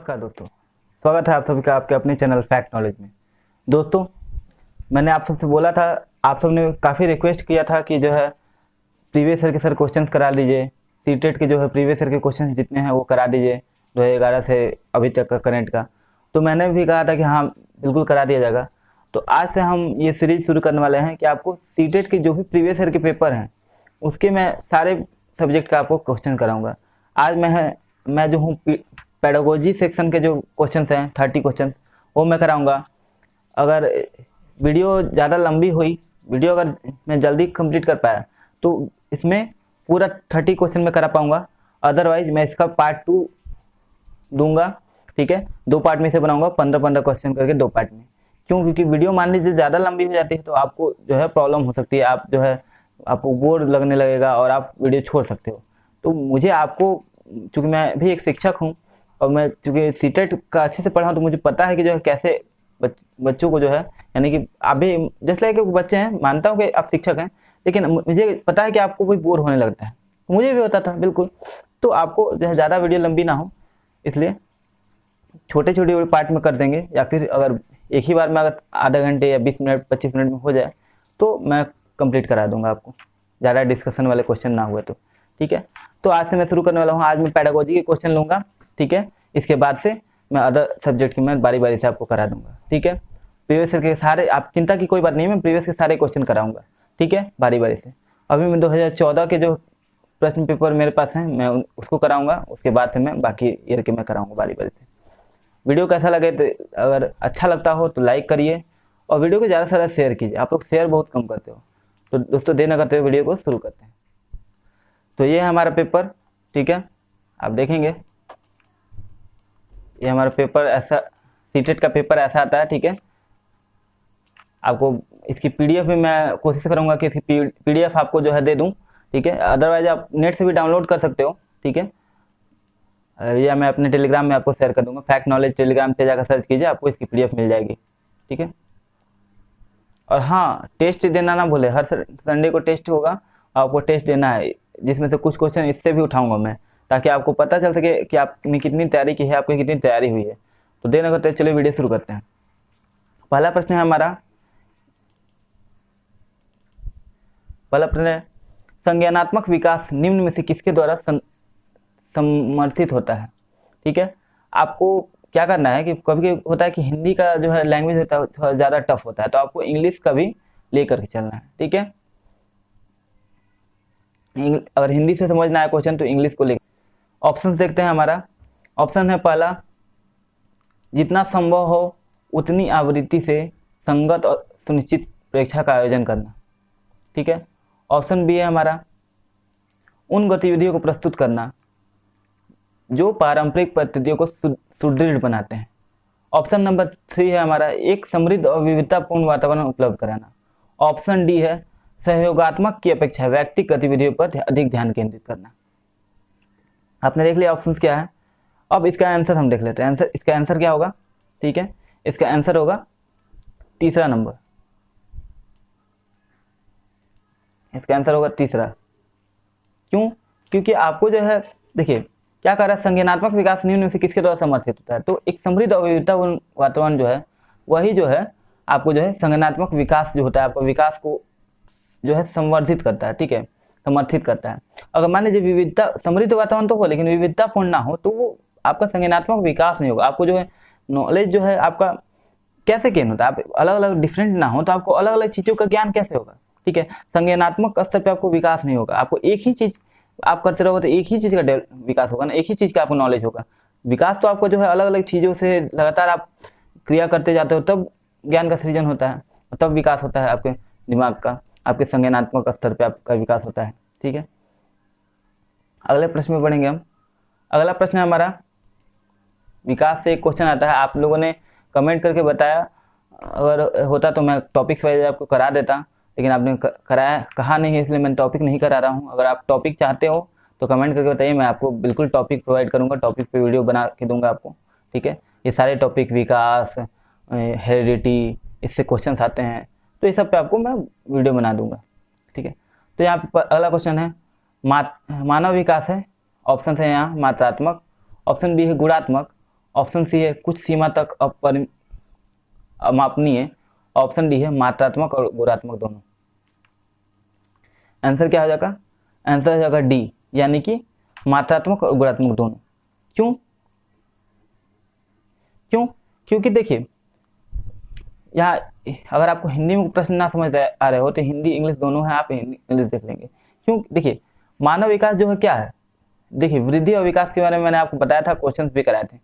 नमस्कार दोस्तों, स्वागत है आप सभी का आपके अपने चैनल फैक्ट नॉलेज में। दोस्तों, मैंने आप सबसे बोला था, आप सबने काफ़ी रिक्वेस्ट किया था कि जो है प्रीवियस ईयर के सर क्वेश्चंस करा दीजिए, सीटेट के जो है प्रीवियस ईयर के क्वेश्चंस जितने हैं वो करा दीजिए 2011 से अभी तक का करंट का। तो मैंने भी कहा था कि हाँ बिल्कुल करा दिया जाएगा। तो आज से हम ये सीरीज शुरू करने वाले हैं कि आपको सीटेट के जो भी प्रीवियस ईयर के पेपर हैं उसके मैं सारे सब्जेक्ट का आपको क्वेश्चन कराऊंगा। आज मैं जो हूँ पेडागोजी सेक्शन के जो क्वेश्चंस हैं 30 क्वेश्चन वो मैं कराऊंगा। अगर वीडियो ज़्यादा लंबी हुई, वीडियो अगर मैं जल्दी कंप्लीट कर पाया तो इसमें पूरा 30 क्वेश्चन में करा पाऊंगा, अदरवाइज मैं इसका पार्ट 2 दूंगा। ठीक है, 2 पार्ट में से बनाऊंगा 15-15 क्वेश्चन करके 2 पार्ट में। क्यों? क्योंकि वीडियो मान लीजिए ज़्यादा लंबी हो जाती है तो आपको जो है प्रॉब्लम हो सकती है, आप जो है आपको बोर लगने लगेगा और आप वीडियो छोड़ सकते हो। तो मुझे आपको, चूँकि मैं भी एक शिक्षक हूँ और मैं चूँकि सीटेट का अच्छे से पढ़ा हूँ तो मुझे पता है कि जो है कैसे बच्चों को जो है, यानी कि अभी जैसे लाइक बच्चे हैं, मानता हूँ कि आप शिक्षक हैं, लेकिन मुझे पता है कि आपको कोई बोर होने लगता है, मुझे भी होता था बिल्कुल। तो आपको जो है ज़्यादा वीडियो लंबी ना हो इसलिए छोटे छोटे पार्ट में कर देंगे, या फिर अगर एक ही बार में अगर आधा घंटे या 20 मिनट 25 मिनट में हो जाए तो मैं कंप्लीट करा दूंगा आपको, ज़्यादा डिस्कशन वाले क्वेश्चन ना हुए तो। ठीक है, तो आज से मैं शुरू करने वाला हूँ। आज मैं पेडागोजी के क्वेश्चन लूँगा, ठीक है। इसके बाद से मैं अदर सब्जेक्ट की मैं बारी बारी से आपको करा दूंगा, ठीक है। प्रीवियस ईयर के सारे, आप चिंता की कोई बात नहीं, मैं प्रीवियस के सारे क्वेश्चन कराऊंगा, ठीक है, बारी बारी से। अभी मैं 2014 के जो प्रश्न पेपर मेरे पास हैं मैं उसको कराऊंगा, उसके बाद से मैं बाकी ईयर के मैं कराऊंगा बारी बारी से। वीडियो कैसा लगे तो अगर अच्छा लगता हो तो लाइक करिए और वीडियो को ज़्यादा से ज़्यादा शेयर कीजिए। आप लोग शेयर बहुत कम करते हो, तो दोस्तों देर न करते हुए वीडियो को शुरू करते हैं। तो ये है हमारा पेपर, ठीक है, आप देखेंगे ये हमारा पेपर ऐसा, सीटेट का पेपर ऐसा आता है, ठीक है। आपको इसकी पीडीएफ में मैं कोशिश करूंगा कि इसकी पीडीएफ आपको जो है दे दूं, ठीक है। अदरवाइज आप नेट से भी डाउनलोड कर सकते हो, ठीक है, या मैं अपने टेलीग्राम में आपको शेयर कर दूंगा। फैक्ट नॉलेज टेलीग्राम पे जाकर सर्च कीजिए, आपको इसकी पीडीएफ मिल जाएगी, ठीक है। और हाँ, टेस्ट देना ना भूले, हर संडे को टेस्ट होगा, आपको टेस्ट देना है, जिसमें से कुछ क्वेश्चन इससे भी उठाऊंगा मैं, ताकि आपको पता चल सके कि आपने कितनी तैयारी की है, आपकी कितनी तैयारी हुई है। तो देर न करते चलिए वीडियो शुरू करते हैं। पहला प्रश्न है हमारा, पहला प्रश्न है, संज्ञानात्मक विकास निम्न में से किसके द्वारा समर्थित होता है? ठीक है, आपको क्या करना है कि कभी होता है कि हिंदी का जो है लैंग्वेज होता है थोड़ा ज़्यादा टफ होता है, तो आपको इंग्लिश का भी लेकर के चलना है, ठीक है। अगर हिंदी से समझना है क्वेश्चन तो इंग्लिश को लेकर। ऑप्शन देखते हैं हमारा। ऑप्शन है पहला, जितना संभव हो उतनी आवृत्ति से संगत और सुनिश्चित परीक्षा का आयोजन करना, ठीक है। ऑप्शन बी है हमारा, उन गतिविधियों को प्रस्तुत करना जो पारंपरिक पद्धतियों को सुदृढ़ बनाते हैं। ऑप्शन नंबर 3 है हमारा, एक समृद्ध और विविधतापूर्ण वातावरण उपलब्ध कराना। ऑप्शन डी है, सहयोगात्मक की अपेक्षा व्यक्तिगत गतिविधियों पर अधिक ध्यान केंद्रित करना। आपने देख लिया ऑप्शंस क्या है। अब इसका आंसर हम देख लेते हैं। आंसर, इसका आंसर क्या होगा? ठीक है, इसका आंसर होगा तीसरा नंबर, इसका आंसर होगा तीसरा। क्यों? क्योंकि आपको जो है, देखिए क्या कर रहा है, संज्ञानात्मक विकास निम्न से किसके द्वारा समर्थित होता है? तो एक समृद्ध और विविधतापूर्ण वातावरण जो है वही जो है आपको जो है संज्ञानात्मक विकास जो होता है आपका विकास को जो है संवर्धित करता है, ठीक है, समर्थित करता है। अगर मान लीजिए विविधता, समृद्ध वातावरण तो हो लेकिन विविधतापूर्ण ना हो तो वो आपका संज्ञानात्मक विकास नहीं होगा। आपको जो है नॉलेज जो है आपका कैसे गेन होता है, आप अलग अलग डिफरेंट ना हो तो आपको अलग अलग चीज़ों का ज्ञान कैसे होगा, ठीक है। संज्ञानात्मक स्तर पे आपको विकास नहीं होगा। आपको एक ही चीज़ आप करते रहोगे तो एक ही चीज़ का विकास होगा ना, एक ही चीज़ का आपको नॉलेज होगा। विकास तो आपको जो है अलग अलग चीज़ों से लगातार आप क्रिया करते जाते हो तब ज्ञान का सृजन होता है, तब विकास होता है आपके दिमाग का, आपके संज्ञानात्मक स्तर पे आपका विकास होता है, ठीक है। अगले प्रश्न में पढ़ेंगे हम। अगला प्रश्न है हमारा, विकास से एक क्वेश्चन आता है, आप लोगों ने कमेंट करके बताया, अगर होता तो मैं टॉपिक्स वाइज आपको करा देता, लेकिन आपने कराया कहा नहीं, इसलिए मैं टॉपिक नहीं करा रहा हूँ। अगर आप टॉपिक चाहते हो तो कमेंट करके बताइए, मैं आपको बिल्कुल टॉपिक प्रोवाइड करूँगा, टॉपिक पे वीडियो बना के दूंगा आपको, ठीक है। ये सारे टॉपिक, विकास, हेरिडिटी, इससे क्वेश्चन आते हैं तो ये सब पे आपको मैं वीडियो बना दूंगा, ठीक है। तो यहाँ पर अगला क्वेश्चन है, मानव विकास है। ऑप्शन है यहाँ मात्रात्मक, ऑप्शन बी है गुणात्मक, ऑप्शन सी है कुछ सीमा तक अमापनीय, ऑप्शन डी है मात्रात्मक और गुणात्मक दोनों। आंसर क्या हो जाएगा? आंसर हो जाएगा डी, यानी कि मात्रात्मक और गुणात्मक दोनों। क्यों? क्योंकि देखिए यहाँ अगर आपको हिंदी में प्रश्न ना समझ आ रहे हो तो हिंदी इंग्लिश दोनों है, आप हिंदी इंग्लिश देख लेंगे। क्यों? देखिए मानव विकास जो है क्या है, देखिए वृद्धि और विकास के बारे में मैंने आपको बताया था, क्वेश्चंस भी कराए थे।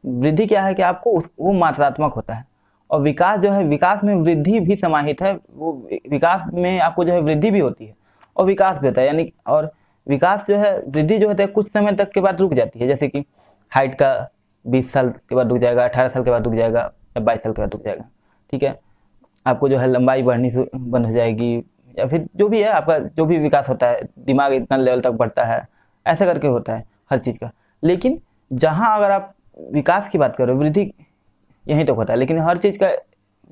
वृद्धि क्या है कि आपको वो मात्रात्मक होता है, और विकास जो है, विकास में वृद्धि भी समाहित है, वो विकास में आपको जो है वृद्धि भी होती है और विकास भी होता है। यानी और विकास जो है, वृद्धि जो होता है कुछ समय तक के बाद रुक जाती है, जैसे कि हाइट का 20 साल के बाद रुक जाएगा, 18 साल के बाद रुक जाएगा, या 22 साल के बाद रुक जाएगा। ठीक है, आपको जो है लंबाई बढ़नी बंद हो जाएगी, या फिर जो भी है आपका जो भी विकास होता है, दिमाग इतना लेवल तक बढ़ता है, ऐसा करके होता है हर चीज़ का। लेकिन जहाँ अगर आप विकास की बात करो, वृद्धि यहीं तक होता है, लेकिन हर चीज़ का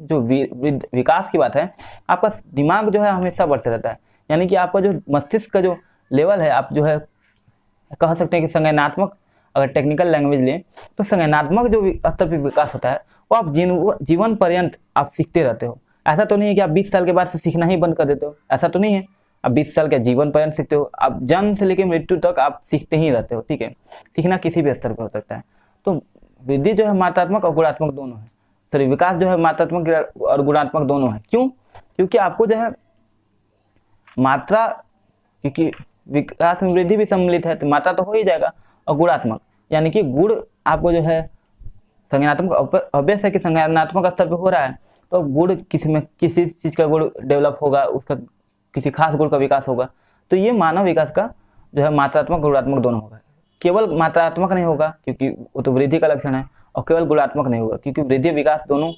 जो विकास की बात है, आपका दिमाग जो है हमेशा बढ़ते रहता है। यानी कि आपका जो मस्तिष्क का जो लेवल है, आप जो है कह सकते हैं कि संज्ञानात्मक, अगर टेक्निकल लैंग्वेज लें तो संज्ञानात्मक जो स्तर पर विकास होता है वो आप जीवन पर्यंत आप सीखते रहते हो। ऐसा तो नहीं है कि आप 20 साल के बाद से सीखना ही बंद कर देते हो, ऐसा तो नहीं है। आप 20 साल का जीवन पर्यंत सीखते हो, आप जन्म से लेकर मृत्यु तक आप सीखते ही रहते हो। ठीक है, सीखना किसी भी स्तर पर हो सकता है। तो वृद्धि जो है मात्रात्मक और गुणात्मक दोनों है, सॉरी विकास जो है मात्रात्मक और गुणात्मक दोनों है। क्यों? क्योंकि आपको जो है मात्रा, क्योंकि विकास में वृद्धि भी सम्मिलित है तो मात्रा तो हो ही जाएगा, और गुणात्मक यानी कि गुण आपको जो है संज्ञानात्मक अभ्यास है कि संज्ञानात्मक स्तर पे हो रहा है, तो गुण किसी चीज का गुण डेवलप होगा, उसका किसी खास गुण का विकास होगा। तो ये मानव विकास का जो है मात्रात्मक गुणात्मक दोनों होगा। केवल मात्रात्मक नहीं होगा क्योंकि वो तो वृद्धि का लक्षण है, और केवल गुणात्मक नहीं होगा क्योंकि वृद्धि विकास दोनों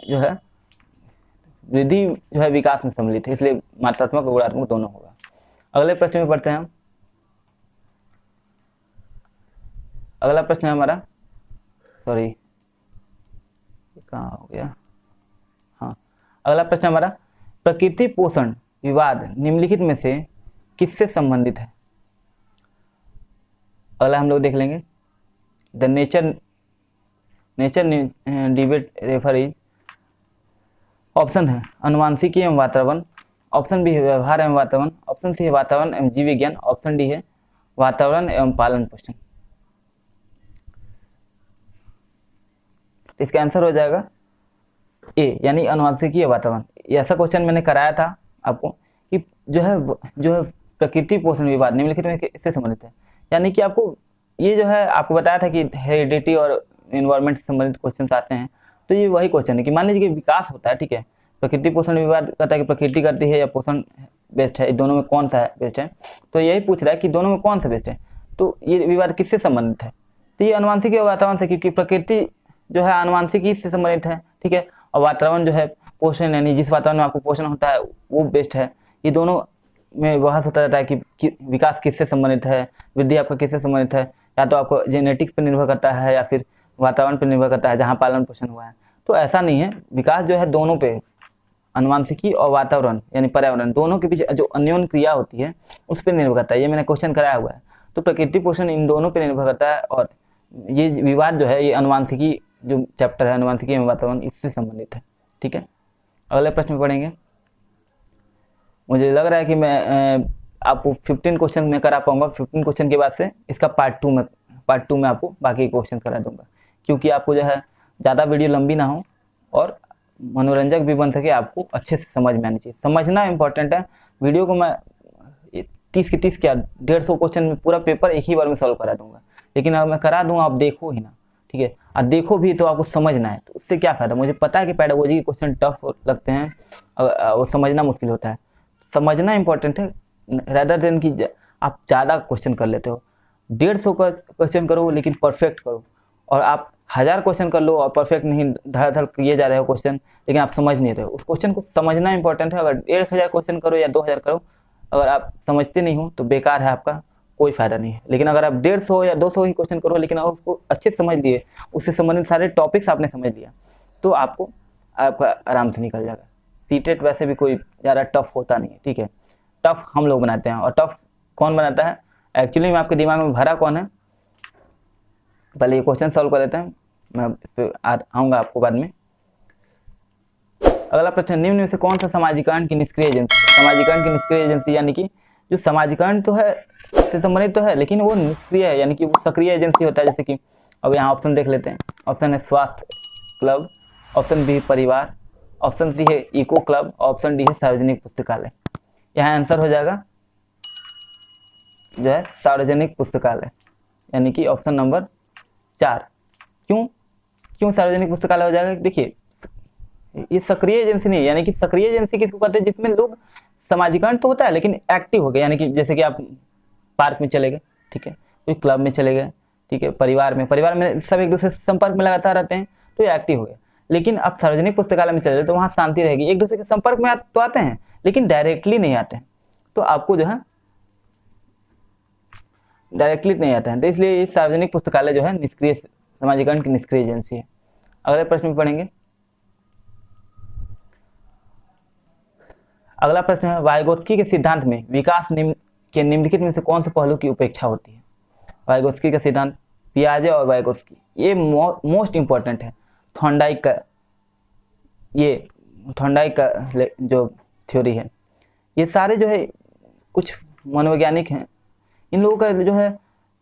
जो है, वृद्धि जो है विकास में सम्मिलित है, इसलिए मात्रात्मक और गुणात्मक दोनों होगा। अगले प्रश्न में पढ़ते हैं हम। अगला प्रश्न है हमारा, सॉरी कहाँ हो गया, हाँ अगला प्रश्न हमारा, प्रकृति पोषण विवाद निम्नलिखित में से किससे संबंधित है? अगला हम लोग देख लेंगे, the nature debate refer option है अनुवांशिकी एवं वातावरण, ऑप्शन बी है व्यवहार एवं वातावरण, ऑप्शन सी है वातावरण एवं जीव विज्ञान, ऑप्शन डी है वातावरण एवं पालन पोषण। इसका आंसर हो जाएगा ए, यानी अनुवांशिकी वातावरण। ऐसा क्वेश्चन मैंने कराया था आपको कि जो है प्रकृति पोषण विवाद निम्नलिखित में इससे संबंधित है। यानी कि आपको ये जो है आपको बताया था कि हेरिडिटी और इन्वायरमेंट से संबंधित क्वेश्चन आते हैं, तो ये वही क्वेश्चन है कि मान लीजिए कि विकास होता है, ठीक है, प्रकृति पोषण विवाद कहता है कि प्रकृति करती है या पोषण बेस्ट है, दोनों में कौन सा है बेस्ट है। तो यही पूछ रहा है कि दोनों में कौन सा बेस्ट है, तो ये विवाद किससे संबंधित है? तो ये अनुवांशिकी और वातावरण से, क्योंकि प्रकृति जो है अनुवांशिकी से संबंधित है, ठीक है, और वातावरण जो है पोषण, यानी जिस वातावरण में आपको पोषण होता है वो बेस्ट है। ये दोनों में बहस होता रहता है कि विकास किससे संबंधित है, वृद्धि आपका किससे संबंधित है, या तो आपको जेनेटिक्स पर निर्भर करता है या फिर वातावरण पर निर्भर करता है जहाँ पालन पोषण हुआ है। तो ऐसा नहीं है, विकास जो है दोनों पे, अनुवांशिकी और वातावरण यानी पर्यावरण, दोनों के बीच जो अन्योन्य क्रिया होती है उस पर निर्भर करता है। ये मैंने क्वेश्चन कराया हुआ है। तो प्रकृति पोषण इन दोनों पर निर्भर करता है, और ये विवाद जो है ये अनुवांशिकी जो चैप्टर है अनुवांशिकी एवं वातावरण इससे संबंधित है। ठीक है, अगले प्रश्न में पढ़ेंगे। मुझे लग रहा है कि मैं आपको 15 क्वेश्चन में करा पाऊंगा। 15 क्वेश्चन के बाद से इसका पार्ट टू में आपको बाकी क्वेश्चन करा दूंगा, क्योंकि आपको जो है ज़्यादा वीडियो लंबी ना हो और मनोरंजक भी बन सके, आपको अच्छे से समझ में आनी चाहिए। समझना इंपॉर्टेंट है। वीडियो को मैं 30 के 30 क्या 150 क्वेश्चन में पूरा पेपर एक ही बार में सॉल्व करा दूंगा, लेकिन अगर मैं करा दूंगा आप देखो ही ना, ठीक है, और देखो भी तो आपको समझना है, तो उससे क्या फ़ायदा? मुझे पता है कि पेडागोजी के क्वेश्चन टफ लगते हैं, वो समझना मुश्किल होता है। समझना इंपॉर्टेंट है रैदर देन कि आप ज़्यादा क्वेश्चन कर लेते हो। 150 का क्वेश्चन करो लेकिन परफेक्ट करो, और आप 1000 क्वेश्चन कर लो और परफेक्ट नहीं, धड़ाधड़ किए जा रहे हो क्वेश्चन, लेकिन आप समझ नहीं रहे हो। उस क्वेश्चन को समझना इंपॉर्टेंट है। अगर 1000 क्वेश्चन करो या 2000 करो, अगर आप समझते नहीं हो तो बेकार है, आपका कोई फायदा नहीं है। लेकिन अगर आप 150 या 200 ही क्वेश्चन करो, लेकिन अगर उसको अच्छे से समझ लिए, उससे संबंधित सारे टॉपिक्स आपने समझ लिया, तो आपका आराम से निकल जाएगा। सीटेट वैसे भी कोई ज़्यादा टफ होता नहीं है, ठीक है, टफ हम लोग बनाते हैं। और टफ कौन बनाता है एक्चुअली में, आपके दिमाग में भरा कौन है? पहले ये क्वेश्चन सॉल्व कर लेते हैं, मैं इस पर आऊँगा आपको बाद में। अगला प्रश्न, निम्न में से कौन सा समाजीकरण की निष्क्रिय एजेंसी? समाजीकरण की निष्क्रिय एजेंसी यानी कि जो समाजीकरण तो है से संबंधित तो है लेकिन वो निष्क्रिय है, यानी कि वो सक्रिय एजेंसी होता है। जैसे कि अब यहाँ ऑप्शन देख लेते हैं। ऑप्शन है स्वास्थ्य क्लब, ऑप्शन बी परिवार, ऑप्शन सी है इको क्लब, ऑप्शन डी है सार्वजनिक पुस्तकालय। यहाँ आंसर हो जाएगा जो है सार्वजनिक पुस्तकालय, यानी कि ऑप्शन नंबर 4। क्यों सार्वजनिक पुस्तकालय हो जाएगा? देखिए ये सक्रिय एजेंसी नहीं है, यानी कि सक्रिय एजेंसी किसको कहते हैं? जिसमें लोग समाजीकरण तो होता है लेकिन एक्टिव हो गए, यानी कि जैसे कि आप पार्क में चले गए, ठीक है, कोई क्लब में चले गए, ठीक है, परिवार में सब एक दूसरे से संपर्क में लगातार रहते हैं तो ये एक्टिव हो गए। लेकिन आप सार्वजनिक पुस्तकालय में चले जाए तो वहाँ शांति रहेगी, एक दूसरे के संपर्क में तो आते हैं लेकिन डायरेक्टली नहीं आते हैं, तो आपको जो है डायरेक्टली नहीं आता है, तो इसलिए सार्वजनिक पुस्तकालय जो है निष्क्रिय समाजीकरण की निष्क्रिय एजेंसी है। अगले प्रश्न में पढ़ेंगे। अगला प्रश्न है, वाइगोत्स्की के सिद्धांत में विकास के निम्नलिखित में से कौन से पहलू की उपेक्षा होती है? वाइगोत्स्की का सिद्धांत, पियाजे और वाइगोत्स्की, ये मोस्ट इंपॉर्टेंट है। थॉर्नडाइक का जो थ्योरी है, ये सारे जो है कुछ मनोवैज्ञानिक हैं, इन लोगों का जो है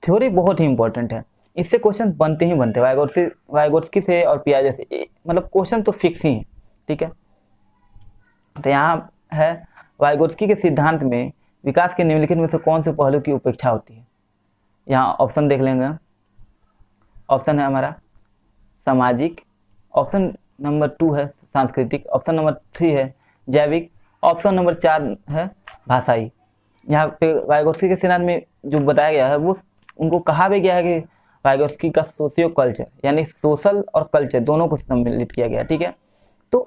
थ्योरी बहुत ही इंपॉर्टेंट है, इससे क्वेश्चन बनते ही बनते हैं। वाइगोत्स्की से और पियाजे से मतलब क्वेश्चन तो फिक्स ही है, ठीक है। तो यहाँ है वाइगोत्स्की के सिद्धांत में विकास के निम्नलिखित में से कौन से पहलू की उपेक्षा होती है? यहाँ ऑप्शन देख लेंगे। ऑप्शन है हमारा सामाजिक, ऑप्शन नंबर 2 है सांस्कृतिक, ऑप्शन नंबर 3 है जैविक, ऑप्शन नंबर 4 है भाषाई। यहाँ पे वाइगोत्स्की के सिद्धांत में जो बताया गया है वो उनको कहा भी गया है कि वाइगोत्स्की का सोशियो कल्चर यानी सोशल और कल्चर दोनों को सम्मिलित किया गया, ठीक है। तो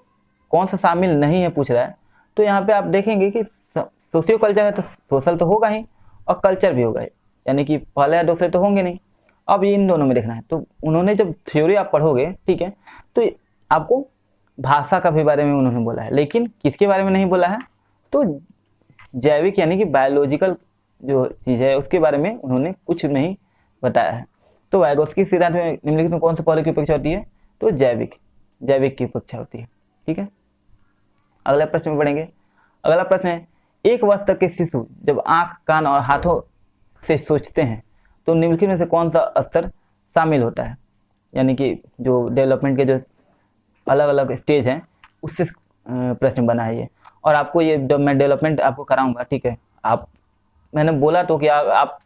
कौन सा शामिल नहीं है पूछ रहा है, तो यहाँ पे आप देखेंगे कि सोशियो कल्चर है तो सोशल तो होगा ही और कल्चर भी होगा, यानी कि पहले या दूसरे तो होंगे नहीं। अब इन दोनों में देखना है, तो उन्होंने जब थ्योरी आप पढ़ोगे, ठीक है, तो आपको भाषा का भी बारे में उन्होंने बोला है, लेकिन किसके बारे में नहीं बोला है? तो जैविक यानी कि बायोलॉजिकल जो चीज़ है उसके बारे में उन्होंने कुछ नहीं बताया है। तो वाइगोत्स्की सिद्धांत में निम्नलिखित में कौन से पहलू की उपेक्षा होती है? तो जैविक की उपेक्षा होती है, ठीक है। अगला प्रश्न में पढ़ेंगे। अगला प्रश्न है, एक वर्ष तक के शिशु जब आंख, कान और हाथों से सोचते हैं तो निम्नलिखित में से कौन सा स्तर शामिल होता है? यानी कि जो डेवलपमेंट के जो अलग अलग स्टेज हैं उससे प्रश्न बना है ये, और आपको ये मैं डेवलपमेंट आपको कराऊंगा, ठीक है। मैंने बोला तो कि आप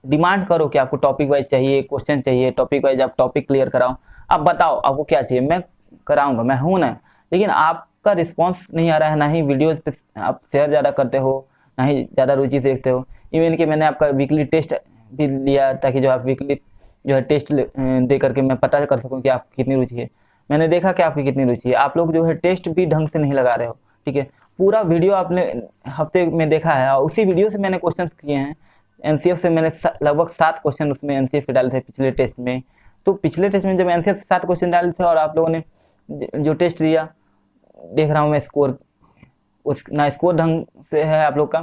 डिमांड करो कि आपको टॉपिक वाइज चाहिए, क्वेश्चन चाहिए, टॉपिक वाइज आप टॉपिक क्लियर कराओ, आप बताओ आपको क्या चाहिए, मैं कराऊंगा, मैं हूँ ना। लेकिन आपका रिस्पांस नहीं आ रहा है, ना ही वीडियोज पे आप शेयर ज़्यादा करते हो, ना ही ज़्यादा रुचि से देखते हो। इवन कि मैंने आपका वीकली टेस्ट भी लिया ताकि जो आप वीकली जो है टेस्ट दे करके मैं पता कर सकूँ कि आपकी कितनी रुचि है। मैंने देखा कि आपकी कितनी रुचि है, आप लोग जो है टेस्ट भी ढंग से नहीं लगा रहे हो, ठीक है। पूरा वीडियो आपने हफ्ते में देखा है और उसी वीडियो से मैंने क्वेश्चंस किए हैं। एनसीएफ से मैंने लगभग 7 क्वेश्चन उसमें एनसीएफ के डाले थे पिछले टेस्ट में। तो पिछले टेस्ट में जब एनसीएफ से 7 क्वेश्चन डाले थे और आप लोगों ने जो टेस्ट दिया, देख रहा हूँ मैं स्कोर, ना स्कोर ढंग से है आप लोग का।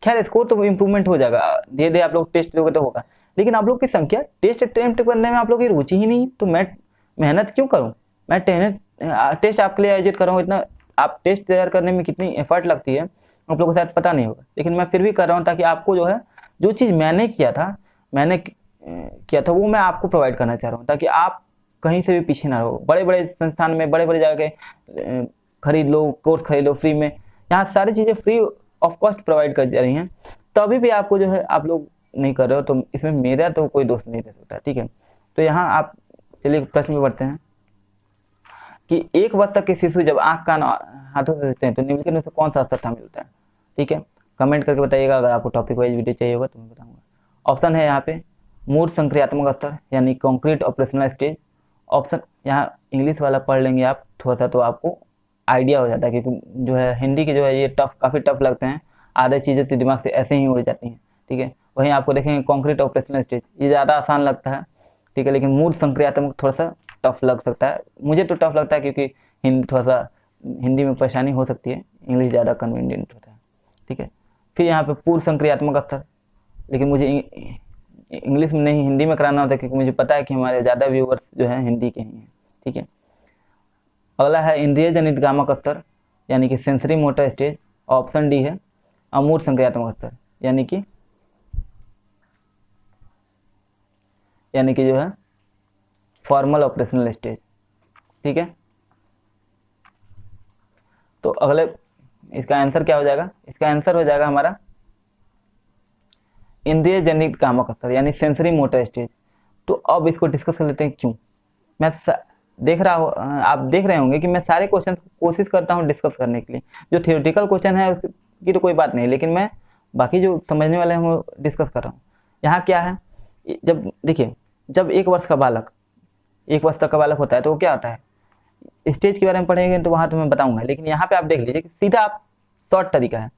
खैर स्कोर तो इम्प्रूवमेंट हो जाएगा, धीरे धीरे आप लोग टेस्ट दोगे तो होगा, लेकिन आप लोग की संख्या टेस्ट अटेम्प्ट करने में आप लोग की रुचि ही नहीं, तो मैं मेहनत क्यों करूँ? मैं टेस्ट आपके लिए आयोजित कर रहा हूँ, इतना आप टेस्ट तैयार करने में कितनी एफर्ट लगती है आप लोगों को शायद पता नहीं होगा, लेकिन मैं फिर भी कर रहा हूँ ताकि आपको जो है जो चीज़ मैंने किया था वो मैं आपको प्रोवाइड करना चाह रहा हूँ, ताकि आप कहीं से भी पीछे ना रहो। बड़े बड़े संस्थान में बड़े बड़े जगह के खरीद लो, कोर्स खरीद लो फ्री में, यहाँ सारी चीज़ें फ्री ऑफ कॉस्ट प्रोवाइड कर जा रही हैं, तभी भी आपको जो है आप लोग नहीं कर रहे हो, तो इसमें मेरा तो कोई दोष नहीं दे सकता, ठीक है। तो यहाँ आप चलिए प्रश्न में बढ़ते हैं कि एक वर्ष तक के शिशु जब आंख, कान हाथों से सोचते हैं तो निम्नलिखित में से कौन सा स्तर शामिल होता है? ठीक है, कमेंट करके बताइएगा। अगर आपको टॉपिक वाइज वीडियो चाहिए होगा तो मैं बताऊंगा। ऑप्शन है यहाँ पे मूल संक्रियात्मक स्तर यानी कॉन्क्रीट ऑपरेशनल स्टेज। ऑप्शन यहाँ इंग्लिश वाला पढ़ लेंगे आप थोड़ा सा तो आपको आइडिया हो जाता है, क्योंकि जो है हिंदी के जो है ये काफ़ी टफ लगते हैं, आधे चीज़ें तो दिमाग से ऐसे ही उड़ जाती हैं, ठीक है। वहीं आपको देखेंगे कॉन्क्रीट ऑपरेशनल स्टेज, ये ज़्यादा आसान लगता है, ठीक है, लेकिन मूल संक्रियात्मक थोड़ा सा टफ लग सकता है। मुझे तो टफ लगता है क्योंकि हिंदी में परेशानी हो सकती है, इंग्लिश ज़्यादा कन्वीनियंट होता है, ठीक है। फिर यहाँ पे पूर्व संक्रियात्मक स्तर, लेकिन मुझे इंग्लिश में नहीं हिंदी में कराना होता है, क्योंकि मुझे पता है कि हमारे ज़्यादा व्यूअर्स जो हैं हिंदी के ही हैं। ठीक है, अगला है इंद्रिय जनित गामक स्तर यानी कि sensory motor stage. Option D है अमूर्त संक्रियात्मक स्तर यानी कि जो है फॉर्मल ऑपरेशनल स्टेज। ठीक है, तो अगले इसका आंसर क्या हो जाएगा? इसका आंसर हो जाएगा हमारा इंद्रिय जनित गामक स्तर यानी सेंसरी मोटर स्टेज। तो अब इसको डिस्कस कर लेते हैं क्यों। मैं देख रहा हूँ, आप देख रहे होंगे कि मैं सारे क्वेश्चन कोशिश करता हूँ डिस्कस करने के लिए। जो थियोरेटिकल क्वेश्चन है उसकी तो कोई बात नहीं, लेकिन मैं बाकी जो समझने वाले हैं वो डिस्कस कर रहा हूँ। यहाँ क्या है, जब देखिए जब 1 वर्ष का बालक 1 वर्ष तक का बालक होता है तो वो क्या होता है, स्टेज के बारे में पढ़ेंगे तो वहाँ तो मैं बताऊंगा, लेकिन यहाँ पे आप देख लीजिए कि सीधा आप शॉर्ट तरीका है।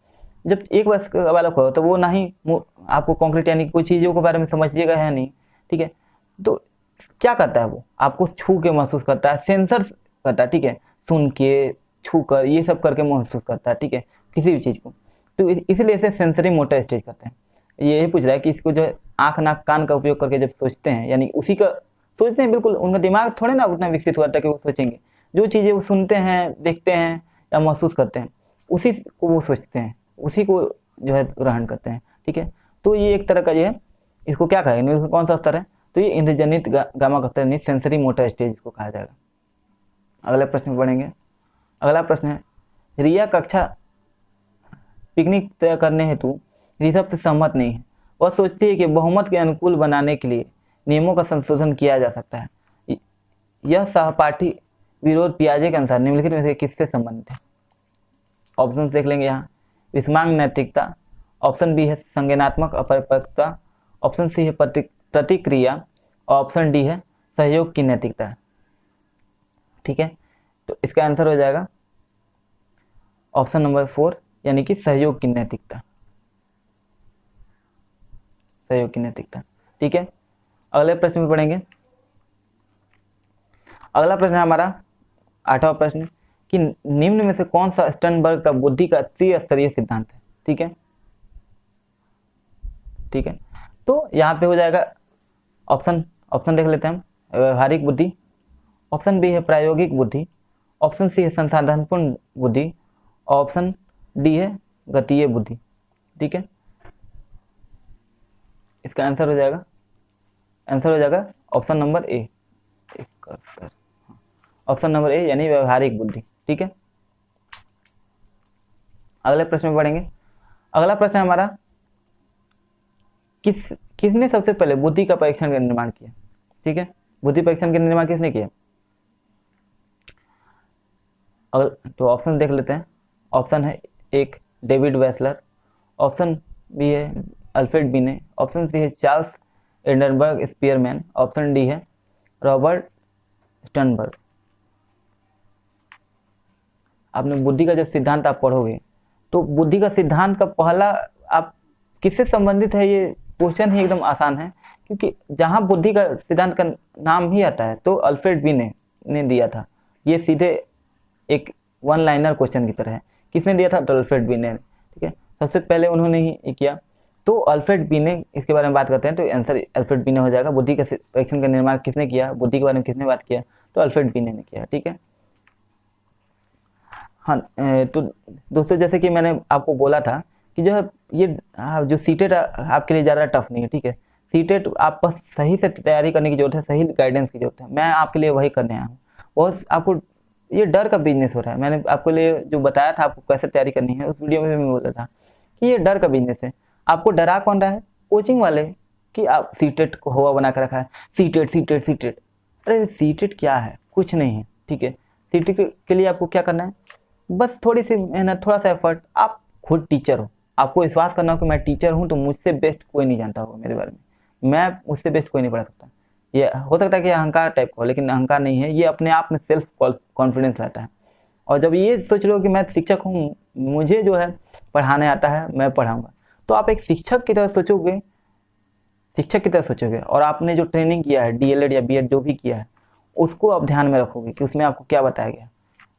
जब 1 वर्ष का बालक हो तो वो ना ही आपको कॉन्क्रीट यानी कोई चीज़ों के बारे में समझिएगा है नहीं। ठीक है, तो क्या करता है वो आपको छू के महसूस करता है, सेंसर करता है। ठीक है, सुन के छू कर ये सब करके महसूस करता है। ठीक है, किसी भी चीज़ को, तो इसलिए इसे सेंसरी मोटर स्टेज करते हैं। ये पूछ रहा है कि इसको जो है आँख नाक कान का उपयोग करके जब सोचते हैं, यानी उसी का सोचते हैं, बिल्कुल उनका दिमाग थोड़े ना उतना विकसित हुआ था कि वो सोचेंगे। जो चीज़ें वो सुनते हैं, देखते हैं या महसूस करते हैं उसी को वो सोचते हैं, उसी को जो है ग्रहण करते हैं। ठीक है, तो ये एक तरह का जो है इसको क्या कहेंगे, कौन सा स्तर है, तो ये इंद्रजनित गामक स्तर यानी सेंसरी मोटर स्टेज इसको कहा जाएगा। अगले प्रश्न में पढ़ेंगे। अगला प्रश्न है, रिया कक्षा पिकनिक तय करने हेतु ऋषभ से सहमत नहीं है। वह सोचती है कि बहुमत के अनुकूल बनाने के लिए नियमों का संशोधन किया जा सकता है। यह सहपाठी विरोध पियाजे के अनुसार निम्नलिखित में से किससे संबंधित है? ऑप्शन देख लेंगे यहाँ, विस्मांग नैतिकता, ऑप्शन बी है संज्ञानात्मक अपरिपक्वता, ऑप्शन सी है प्रतिक्रिया, ऑप्शन डी है सहयोग की नैतिकता। ठीक है, तो इसका आंसर हो जाएगा ऑप्शन नंबर 4 यानी कि सहयोग की नैतिकता, सहयोग की नैतिकता। ठीक है, अगले प्रश्न में पढ़ेंगे। अगला प्रश्न है हमारा 8वां प्रश्न कि निम्न में से कौन सा स्टर्नबर्ग का बुद्धि का त्रिस्तरीय सिद्धांत है? ठीक है, ठीक है, तो यहाँ पे हो जाएगा ऑप्शन देख लेते हैं हम, व्यवहारिक बुद्धि, ऑप्शन बी है प्रायोगिक बुद्धि, ऑप्शन सी है संसाधनपूर्ण बुद्धि, ऑप्शन डी है गतीय बुद्धि। ठीक है, इसका आंसर हो जाएगा option number A, option number A यानी व्यवहारिक बुद्धि। ठीक है, अगले प्रश्न में पढ़ेंगे। अगला प्रश्न हमारा किसने सबसे पहले बुद्धि का परीक्षण का निर्माण किया? ठीक है, बुद्धि परीक्षण का निर्माण किसने किया? तो ऑप्शन देख लेते हैं। ऑप्शन है 1 डेविड वेसलर, ऑप्शन बी है अल्फ्रेड बिने, ऑप्शन सी है Charles Edinburgh Spearman, option D है रॉबर्ट स्टर्नबर्ग। आपने बुद्धि का जब सिद्धांत आप पढ़ोगे तो बुद्धि का सिद्धांत का पहला आप किससे संबंधित है, ये क्वेश्चन ही एकदम आसान है, क्योंकि जहां बुद्धि का सिद्धांत का नाम ही आता है तो अल्फ्रेड बिने ने दिया था। ये सीधे एक वन लाइनर क्वेश्चन की तरह है। किसने दिया था? तो अल्फ्रेड बिने ने। ठीक है, सबसे पहले उन्होंने ही किया, तो अल्फ्रेड बिने इसके बारे में बात करते हैं तो आंसर अल्फ्रेड बिने हो जाएगा। बुद्धि का परीक्षण का निर्माण किसने किया, बुद्धि के बारे में किसने बात किया, तो अल्फ्रेड बिने ने किया। ठीक है, हाँ, तो दोस्तों जैसे कि मैंने आपको बोला था कि जो है ये जो सीटेट आपके लिए ज़्यादा टफ नहीं है। ठीक है, सीटेट आप बस सही से तैयारी करने की जरूरत है, सही गाइडेंस की जरूरत है। मैं आपके लिए वही करने आया हूँ। बहुत आपको ये डर का बिजनेस हो रहा है। मैंने आपके लिए जो बताया था आपको कैसे तैयारी करनी है, उस वीडियो में मैं बोला था कि ये डर का बिजनेस है। आपको डरा कौन रहा है? कोचिंग वाले, कि आप सीटेट को हवा बना कर रखा है, सीटेट सीटेट सीटेट। अरे सीटेट क्या है? कुछ नहीं है। ठीक है, सीटेट के लिए आपको क्या करना है, बस थोड़ी सी मेहनत, थोड़ा सा एफर्ट। आप खुद टीचर हो, आपको विश्वास करना हो कि मैं टीचर हूँ तो मुझसे बेस्ट कोई नहीं जानता होगा मेरे बारे में, मैं मुझसे बेस्ट कोई नहीं पढ़ा सकता। ये हो सकता है कि अहंकार टाइप का हो, लेकिन अहंकार नहीं है, ये अपने आप में सेल्फ कॉन्फिडेंस रहता है। और जब ये सोच लो कि मैं शिक्षक हूँ, मुझे जो है पढ़ाने आता है, मैं पढ़ाऊँगा, तो आप एक शिक्षक की तरह सोचोगे, और आपने जो ट्रेनिंग किया है, DLED या BEd जो भी किया है, उसको आप ध्यान में रखोगे कि उसमें आपको क्या बताया गया,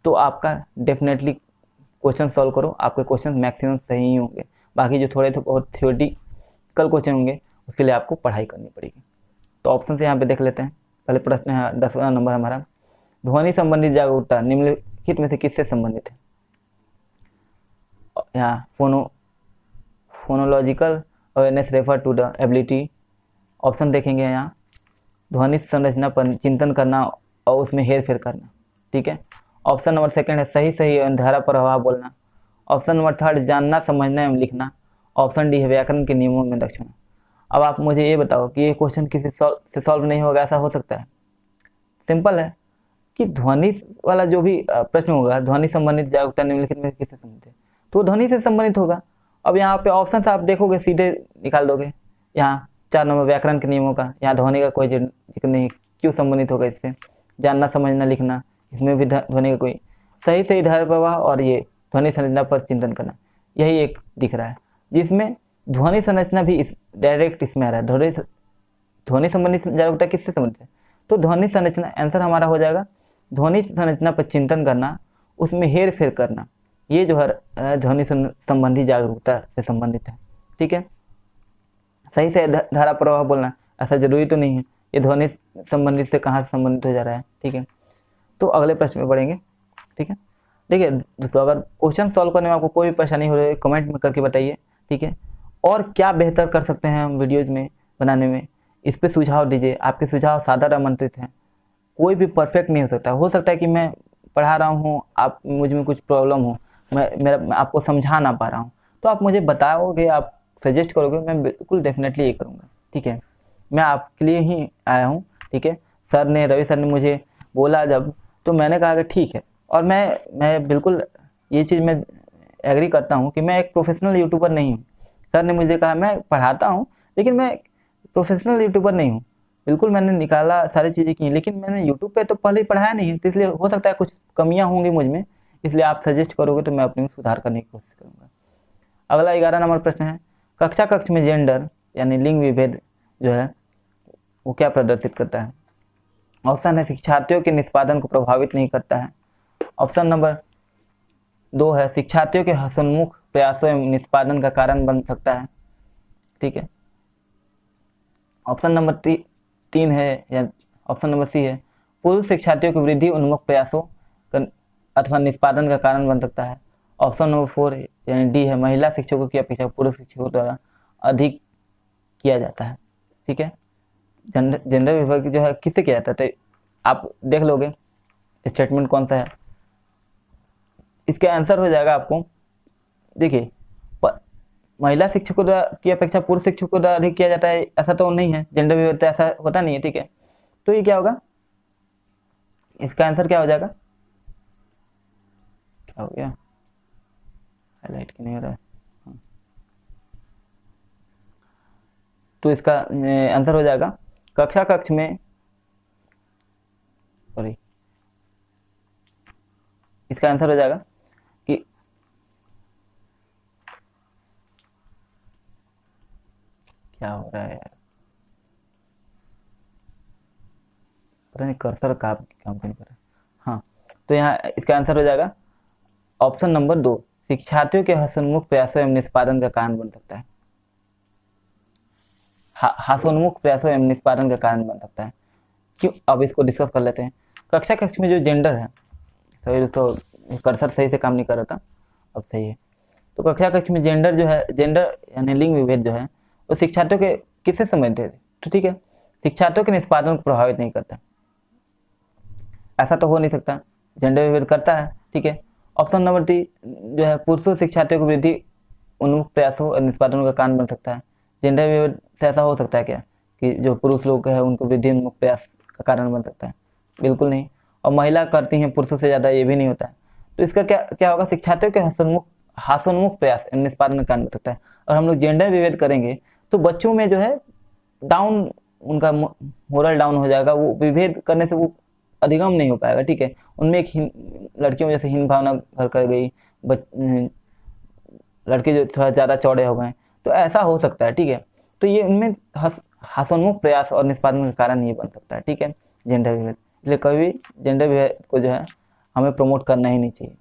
तो आपका डेफिनेटली क्वेश्चन सॉल्व करो, आपके क्वेश्चन मैक्सिमम सही ही होंगे। बाकी जो थोड़े बहुत थ्योरेटिकल क्वेश्चन होंगे उसके लिए आपको पढ़ाई करनी पड़ेगी। तो ऑप्शन से यहाँ पे देख लेते हैं। पहले प्रश्न है 10वां नंबर हमारा, ध्वनि संबंधित जागरूकता निम्नलिखित में से किससे संबंधित है? यहाँ phonological awareness refer to the ability, option देखेंगे यहाँ, ध्वनि संरचना पर चिंतन करना और उसमें हेर फेर करना, ठीक है। ऑप्शन नंबर सेकंड है सही सही एवं धारा प्रभाव बोलना। ऑप्शन नंबर थर्ड जानना समझना एवं लिखना। ऑप्शन डी है व्याकरण के नियमों में दक्ष होना। अब आप मुझे ये बताओ कि ये क्वेश्चन किसी से सॉल्व नहीं होगा, ऐसा हो सकता है? सिंपल है कि ध्वनि वाला जो भी प्रश्न होगा, ध्वनि संबंधित जागरूकता निम्नलिखित में किससे संबंधित है, तो ध्वनि से संबंधित होगा। अब यहाँ पे ऑप्शन आप देखोगे सीधे निकाल दोगे। यहाँ 4 नंबर व्याकरण के नियमों का, यहाँ ध्वनि का कोई जिक्र नहीं, क्यों संबंधित होगा इससे? जानना समझना लिखना, इसमें भी ध्वनि का कोई, सही सही धारा प्रवाह और ये ध्वनि संरचना पर चिंतन करना, यही एक दिख रहा है जिसमें ध्वनि संरचना भी इस डायरेक्ट इसमें आ रहा है। ध्वनि संबंधित जागरूकता किससे संबंधित है? तो ध्वनि संरचना, आंसर हमारा हो जाएगा ध्वनि संरचना पर चिंतन करना, उसमें हेर फेर करना, ये जो है ध्वनि संबंधी जागरूकता से संबंधित है, ठीक है। सही से धारा प्रवाह बोलना, ऐसा जरूरी तो नहीं है, ये ध्वनि संबंधित से कहाँ से संबंधित हो जा रहा है, ठीक है। तो अगले प्रश्न में पढ़ेंगे, ठीक है। देखिए दोस्तों, अगर क्वेश्चन सॉल्व करने में आपको कोई भी परेशानी हो रही है कमेंट में करके बताइए, ठीक है। और क्या बेहतर कर सकते हैं हम वीडियोज़ में बनाने में, इस पर सुझाव दीजिए। आपके सुझाव सादर आमंत्रित हैं। कोई भी परफेक्ट नहीं हो सकता है कि मैं पढ़ा रहा हूँ, आप मुझ में कुछ प्रॉब्लम हो, मैं आपको समझा ना पा रहा हूँ, तो आप मुझे बताओगे, आप सजेस्ट करोगे, मैं बिल्कुल डेफिनेटली ये करूँगा, ठीक है। मैं आपके लिए ही आया हूँ, ठीक है। रवि सर ने मुझे बोला जब, तो मैंने कहा कि ठीक है। और मैं बिल्कुल ये चीज़ मैं एग्री करता हूँ कि मैं एक प्रोफेशनल यूट्यूबर नहीं हूँ। सर ने मुझे कहा मैं पढ़ाता हूँ लेकिन मैं प्रोफेशनल यूट्यूबर नहीं हूँ। बिल्कुल मैंने निकाला, सारी चीज़ें की, लेकिन मैंने यूट्यूब पे तो पहले ही पढ़ाया नहीं है, तो इसलिए हो सकता है कुछ कमियाँ होंगी मुझ में, इसलिए आप सजेस्ट करोगे तो मैं अपने में सुधार करने की कोशिश करूँगा। अगला 11 नंबर प्रश्न है, कक्ष में जेंडर यानी लिंग विभेद जो है वो क्या प्रदर्शित करता है? ऑप्शन है शिक्षार्थियों के निष्पादन को प्रभावित नहीं करता है। ऑप्शन नंबर 2 है शिक्षार्थियों के हसन्मुख प्रयासों एवं निष्पादन का कारण बन सकता है, ठीक है। ऑप्शन नंबर 3 है या ऑप्शन नंबर सी है पुरुष शिक्षार्थियों के वृद्धि उन्मुख प्रयासों अथवा निष्पादन का कारण बन सकता है। ऑप्शन नंबर 4 यानी डी है महिला शिक्षकों की अपेक्षा पुरुष शिक्षकों द्वारा अधिक किया जाता है, ठीक है। जेंडर विभाग जो है किससे किया जाता है, तो आप देख लोगे स्टेटमेंट कौन सा है, इसका आंसर हो जाएगा आपको। देखिए महिला शिक्षकों की अपेक्षा पुरुष शिक्षकों द्वारा अधिक किया जाता है, ऐसा तो नहीं है, जेंडर विभाग ऐसा होता नहीं है, ठीक है। तो ये क्या होगा, इसका आंसर क्या हो जाएगा, क्या हो गया, हाईलाइट क्यों नहीं हो रहा है, तो इसका आंसर हो जाएगा कक्ष में, सॉरी, इसका आंसर हो जाएगा कि क्या हो रहा है यार, पता नहीं कर्सर काम नहीं कर रहा। हाँ, तो यहाँ इसका आंसर हो जाएगा ऑप्शन नंबर 2 शिक्षार्थियों के हसन्मुख प्रयासों एवं निष्पादन का कारण बन सकता है। हास्योन्मुख प्रयासों एवं निष्पादन का कारण बन सकता है। क्यों, अब इसको डिस्कस कर लेते हैं। कक्ष में जो जेंडर है, सही तो कर्सर सही से काम नहीं कर रहा था, अब सही है। तो कक्ष में जेंडर जो है, जेंडर यानी लिंग विभेद जो है वो शिक्षार्थियों के किससे संबंधित है, तो ठीक है, शिक्षार्थियों के निष्पादन को प्रभावित नहीं करता, ऐसा तो हो नहीं सकता, जेंडर विभेद करता है, ठीक है। ऑप्शन नंबर 3 जो है पुरुषों शिक्षार्थियों की वृद्धि उन्मुख प्रयासों और निष्पादन का कारण बन सकता है। जेंडर विभेद से ऐसा हो सकता है क्या कि जो पुरुष लोग हैं उनको वृद्धि उन्मुख प्रयास का कारण बन सकता है? बिल्कुल नहीं। और महिला करती हैं पुरुषों से ज़्यादा, ये भी नहीं होता है। तो इसका क्या होगा, शिक्षार्थियों के हास्योन्मुख प्रयास निष्पादन का कारण बन सकता है। और हम लोग जेंडर विभेद करेंगे तो बच्चों में जो है डाउन, उनका मोरल डाउन हो जाएगा, वो विभेद करने से वो अधिगम नहीं हो पाएगा, ठीक है। उनमें एक लड़कियों जैसे हीन भावना घर कर गई, लड़के जो थोड़ा ज़्यादा चौड़े हो गए, तो ऐसा हो सकता है, ठीक है। तो ये उनमें हास्योन्मुख प्रयास और निष्पादन का कारण ये बन सकता है, ठीक है, जेंडर विभेद। इसलिए कभी भी जेंडर विभेद को जो है हमें प्रमोट करना ही नहीं चाहिए।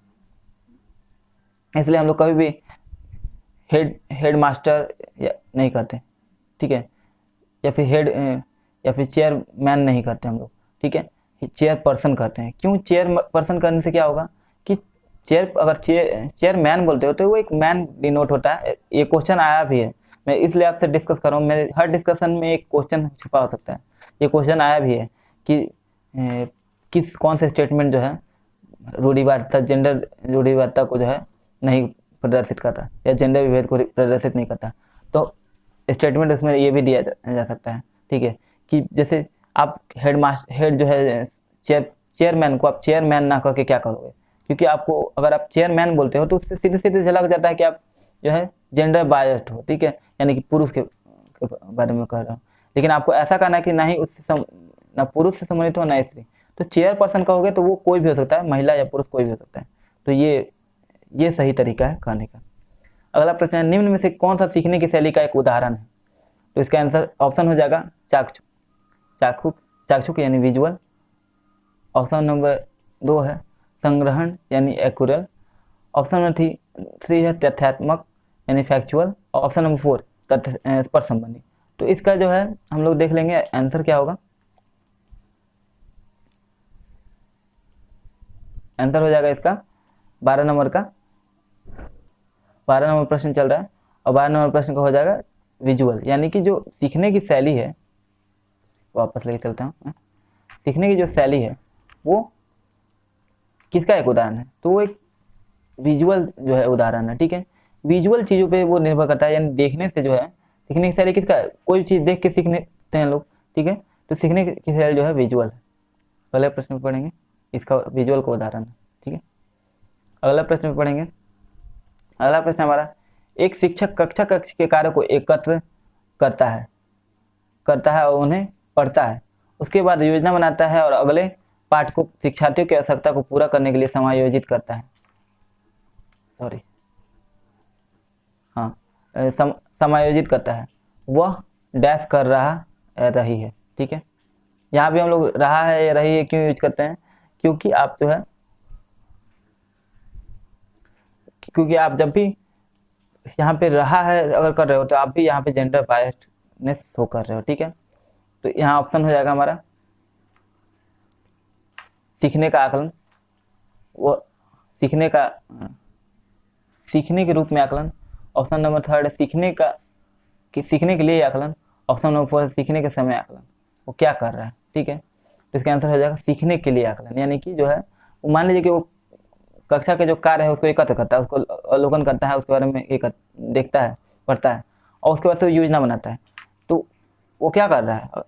इसलिए हम लोग कभी भी हेड मास्टर नहीं कहते, ठीक है। या फिर हेड या फिर चेयरमैन नहीं कहते हम लोग, ठीक है, चेयर पर्सन कहते हैं। क्यों चेयर पर्सन करने से क्या होगा कि अगर चेयरमैन बोलते हो तो वो एक मैन डिनोट होता है। ये क्वेश्चन आया भी है, मैं इसलिए आपसे डिस्कस कर रहा हूँ। मेरे हर डिस्कशन में एक क्वेश्चन छुपा हो सकता है। ये क्वेश्चन आया भी है कि कौन से स्टेटमेंट जो है रूढ़िवादिता, जेंडर रूढ़िवादिता को जो है नहीं प्रदर्शित करता या जेंडर विभेद को प्रदर्शित नहीं करता। तो स्टेटमेंट उसमें ये भी दिया जा सकता है, ठीक है, कि जैसे आप हेड जो है चेयरमैन को आप चेयरमैन ना करके क्या करोगे, क्योंकि आपको अगर आप चेयरमैन बोलते हो तो उससे सीधे सीधे झलक जाता है कि आप जो है जेंडर बायस्ड हो, ठीक है, यानी कि पुरुष के बारे में कह रहा हूँ। लेकिन आपको ऐसा कहना है कि ना ही उससे ना पुरुष से संबंधित हो ना स्त्री। तो चेयर पर्सन कहोगे तो वो कोई भी हो सकता है, महिला या पुरुष कोई भी हो सकता है। तो ये सही तरीका है कहने का। अगला प्रश्न है, निम्न में से कौन सा सीखने की शैली का एक उदाहरण है? तो इसका आंसर ऑप्शन हो जाएगा चाक्षुक यानी विजुअल। ऑप्शन नंबर 2 है संग्रहण यानी एक्युरल। ऑप्शन नंबर 3 है तथ्यात्मक यानी फैक्चुअल। ऑप्शन नंबर 4 स्पर्श संबंधी। तो इसका जो है हम लोग देख लेंगे आंसर क्या होगा। आंसर हो जाएगा इसका 12 नंबर प्रश्न चल रहा है, और 12 नंबर प्रश्न का हो जाएगा विजुअल, यानी कि जो सीखने की शैली है, वापस लेके चलता हूँ, सीखने की जो शैली है वो किसका एक उदाहरण है? तो वो एक विजुअल जो है उदाहरण है, ठीक है। विजुअल चीज़ों पे वो निर्भर करता है, यानी देखने से जो है सीखने की शैली किसका है? कोई चीज़ देख के सीखते हैं लोग, ठीक है। तो सीखने की शैली जो है विजुअल है। पहले प्रश्न में पढ़ेंगे इसका विजुअल का उदाहरण है, ठीक है। अगला प्रश्न में पढ़ेंगे। अगला प्रश्न हमारा, एक शिक्षक कक्षा के कार्य को एकत्र करता है और उन्हें पढ़ता है, उसके बाद योजना बनाता है और अगले पाठ को शिक्षार्थियों की आवश्यकता को पूरा करने के लिए समायोजित करता है। समायोजित करता है। वह डैश कर रही है, ठीक है। यहाँ भी हम लोग रहा है या रही है क्यों यूज करते हैं? क्योंकि आप जब भी यहाँ पे रहा है अगर कर रहे हो तो आप भी यहाँ पे जेंडर बायस्डनेस शो कर रहे हो, ठीक है। तो यहाँ ऑप्शन हो जाएगा हमारा सीखने का आकलन, वो सीखने के रूप में आकलन। ऑप्शन नंबर 3 है सीखने के लिए आकलन। ऑप्शन नंबर 4 है सीखने के समय आकलन। वो क्या कर रहा है, ठीक है। तो इसका आंसर हो जाएगा सीखने के लिए आकलन, यानी कि जो है वो मान लीजिए कि वो कक्षा के जो कार्य है उसको एकत्र करता है, उसको अवलोकन करता है, उसके बारे में देखता है, पढ़ता है, और उसके बाद से योजना बनाता है। तो वो क्या कर रहा है?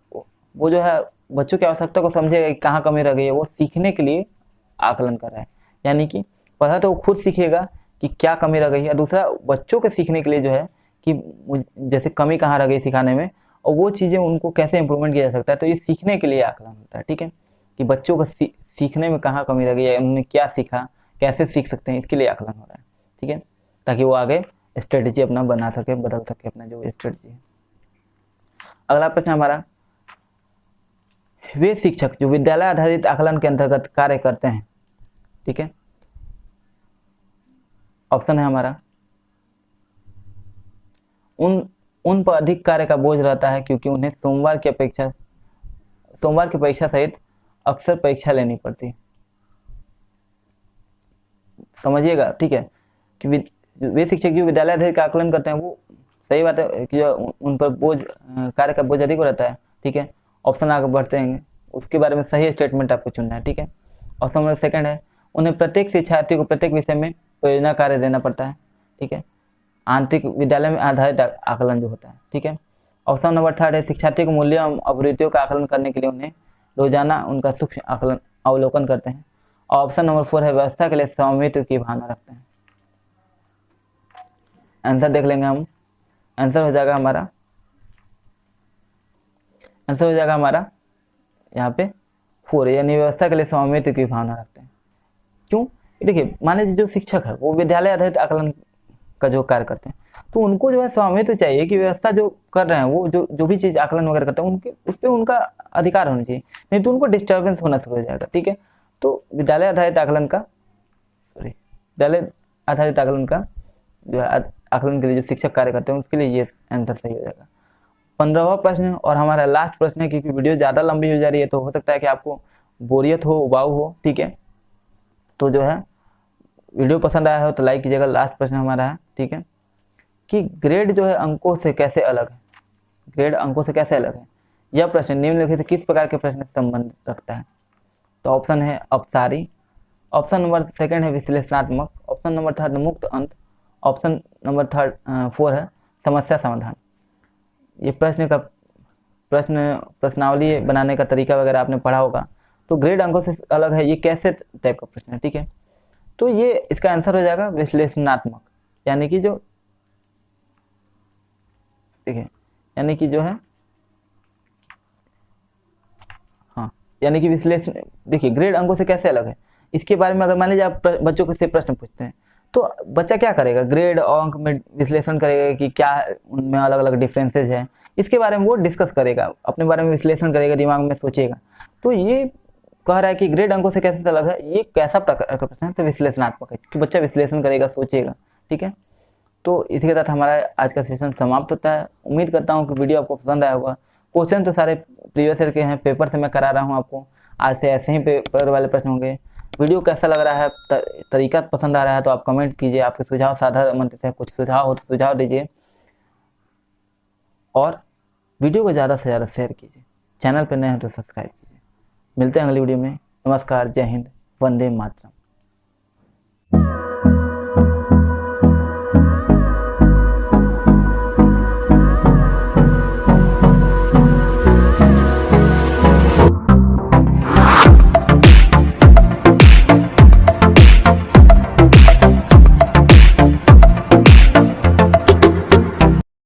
वो जो है बच्चों की आवश्यकता को समझेगा कि कहाँ कमी रह गई है, वो सीखने के लिए आकलन कर रहा है। यानी कि पहला तो वो खुद सीखेगा कि क्या कमी रह गई है, दूसरा बच्चों के सीखने के लिए जो है कि जैसे कमी कहाँ रह गई सिखाने में, और वो चीज़ें उनको कैसे इंप्रूवमेंट किया जा सकता है। तो ये सीखने के लिए आकलन होता है, ठीक है, कि बच्चों को सीखने में कहाँ कमी रह गई है, उन्होंने क्या सीखा, कैसे सीख सकते हैं, इसके लिए आकलन हो रहा है, ठीक है, ताकि वो आगे स्ट्रेटेजी अपना बना सके, बदल सके अपना जो स्ट्रेटेजी है। अगला प्रश्न हमारा, वे शिक्षक जो विद्यालय आधारित आकलन के अंतर्गत कार्य करते हैं, ठीक है। ऑप्शन है हमारा उन पर अधिक कार्य का बोझ रहता है क्योंकि उन्हें सोमवार की परीक्षा सहित अक्सर परीक्षा लेनी पड़ती है। समझिएगा, ठीक है, कि वे शिक्षक जो विद्यालय आधारित का आकलन करते हैं, वो सही बात है कि जो उन पर कार्य का बोझ अधिक रहता है, ठीक है। ऑप्शन आगे बढ़ते हैं, उसके बारे में सही स्टेटमेंट आपको चुनना है, ठीक है। ऑप्शन नंबर 2 है उन्हें प्रत्येक शिक्षार्थी को प्रत्येक विषय में परियोजना कार्य देना पड़ता है, ठीक है, आंतरिक विद्यालय में आधारित आकलन जो होता है, ठीक है। ऑप्शन नंबर 3 है शिक्षार्थी को मूल्य एवं आवृत्तियों का आकलन करने के लिए उन्हें रोजाना उनका सूक्ष्म अवलोकन करते हैं। और ऑप्शन नंबर 4 है व्यवस्था के लिए स्वामित्व की भावना रखते हैं। आंसर देख लेंगे हम। आंसर हो जाएगा हमारा यहाँ पे 4, यानी व्यवस्था के लिए स्वामित्व की भावना रखते हैं। क्यों? देखिए, मान लीजिए जो शिक्षक है वो विद्यालय आधारित आकलन का जो कार्य करते हैं, तो उनको जो है स्वामित्व चाहिए कि व्यवस्था जो कर रहे हैं वो जो भी चीज़ आकलन वगैरह करते हैं उनके उस पर उनका अधिकार होना चाहिए, नहीं तो उनको डिस्टर्बेंस होना शुरू हो जाएगा, ठीक है। तो विद्यालय आधारित आकलन का जो है आकलन के लिए जो शिक्षक कार्य करते हैं उसके लिए ये आंसर सही हो जाएगा। 15वां प्रश्न और हमारा लास्ट प्रश्न है, क्योंकि वीडियो ज़्यादा लंबी हो जा रही है तो हो सकता है कि आपको बोरियत हो, उबाऊ हो, ठीक है। तो जो है वीडियो पसंद आया हो तो लाइक कीजिएगा। लास्ट प्रश्न हमारा है, ठीक है, कि ग्रेड जो है अंकों से कैसे अलग है, ग्रेड अंकों से कैसे अलग है। यह प्रश्न निम्नलिखित किस प्रकार के प्रश्न से संबंध रखता है। तो ऑप्शन है अपसारी, ऑप्शन नंबर सेकंड है विश्लेषणात्मक, ऑप्शन नंबर थर्ड मुक्त अंत, ऑप्शन नंबर फोर है समस्या समाधान। ये प्रश्नावली बनाने का तरीका वगैरह आपने पढ़ा होगा। तो ग्रेड अंकों से अलग है, ये कैसे टाइप का प्रश्न है, ठीक है। तो ये इसका आंसर हो जाएगा विश्लेषणात्मक, यानी कि जो, ठीक है, यानी कि जो है, हाँ, यानी कि विश्लेषण। देखिए ग्रेड अंकों से कैसे अलग है, इसके बारे में अगर मान लीजिए आप बच्चों को से प्रश्न पूछते हैं तो बच्चा क्या करेगा, ग्रेड और अंक में विश्लेषण करेगा कि क्या उनमें अलग अलग डिफरेंसेज है, इसके बारे में वो डिस्कस करेगा, अपने बारे में विश्लेषण करेगा, दिमाग में सोचेगा। तो ये कह रहा है कि ग्रेड अंकों से कैसे अलग है, ये कैसा प्रकार का प्रश्न है, तो विश्लेषणात्मक है, कि बच्चा विश्लेषण करेगा, सोचेगा, ठीक है। तो इसी के साथ हमारा आज का सेशन समाप्त होता है। उम्मीद करता हूँ कि वीडियो आपको पसंद आया होगा। क्वेश्चन तो सारे प्रीवियस ईयर के हैं, पेपर से मैं करा रहा हूँ आपको, आज से ऐसे ही पेपर वाले प्रश्न होंगे। वीडियो कैसा लग रहा है, तरीका पसंद आ रहा है तो आप कमेंट कीजिए, आपके सुझाव साझा मंत्र से कुछ सुझाव हो तो सुझाव दीजिए, और वीडियो को ज़्यादा से ज़्यादा शेयर कीजिए। चैनल पर नए हैं तो सब्सक्राइब कीजिए। मिलते हैं अगली वीडियो में। नमस्कार, जय हिंद, वंदे मातरम।